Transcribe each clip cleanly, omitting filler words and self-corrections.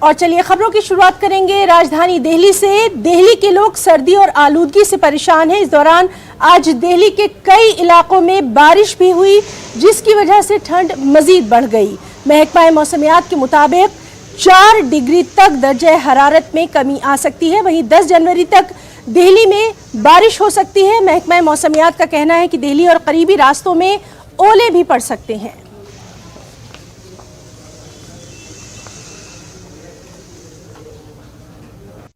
और चलिए खबरों की शुरुआत करेंगे राजधानी दिल्ली से। दिल्ली के लोग सर्दी और आलूदगी से परेशान हैं। इस दौरान आज दिल्ली के कई इलाकों में बारिश भी हुई, जिसकी वजह से ठंड मजीद बढ़ गई। महकमा मौसमियात के मुताबिक 4 डिग्री तक दर्जे हरारत में कमी आ सकती है। वहीं 10 जनवरी तक दिल्ली में बारिश हो सकती है। महकमा मौसमियात का कहना है कि दिल्ली और करीबी रास्तों में ओले भी पड़ सकते हैं।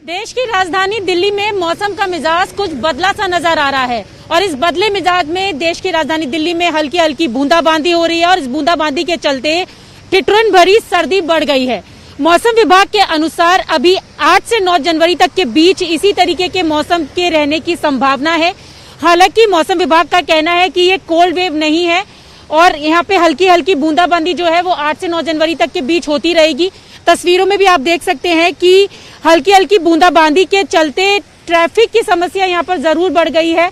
देश की राजधानी दिल्ली में मौसम का मिजाज कुछ बदला सा नजर आ रहा है और इस बदले मिजाज में देश की राजधानी दिल्ली में हल्की हल्की बूंदाबांदी हो रही है और इस बूंदाबांदी के चलते ठिठुरन भरी सर्दी बढ़ गई है। मौसम विभाग के अनुसार अभी 8 से 9 जनवरी तक के बीच इसी तरीके के मौसम के रहने की संभावना है। हालांकि मौसम विभाग का कहना है कि ये कोल्ड वेव नहीं है और यहाँ पे हल्की हल्की बूंदाबांदी जो है वो 8 से 9 जनवरी तक के बीच होती रहेगी। तस्वीरों में भी आप देख सकते हैं कि हल्की हल्की बूंदाबांदी के चलते ट्रैफिक की समस्या यहाँ पर जरूर बढ़ गई है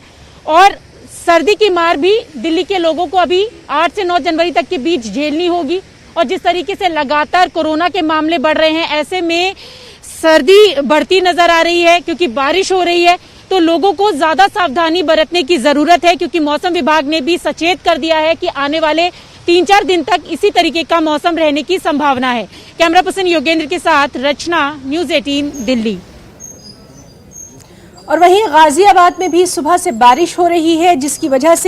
और सर्दी की मार भी दिल्ली के लोगों को अभी 8 से 9 जनवरी तक के बीच झेलनी होगी। और जिस तरीके से लगातार कोरोना के मामले बढ़ रहे हैं, ऐसे में सर्दी बढ़ती नजर आ रही है क्योंकि बारिश हो रही है, तो लोगों को ज्यादा सावधानी बरतने की जरूरत है क्योंकि मौसम विभाग ने भी सचेत कर दिया है कि आने वाले 3-4 दिन तक इसी तरीके का मौसम रहने की संभावना है। कैमरा पर्सन योगेंद्र के साथ रचना, न्यूज़ 18 दिल्ली। और वहीं गाजियाबाद में भी सुबह से बारिश हो रही है, जिसकी वजह से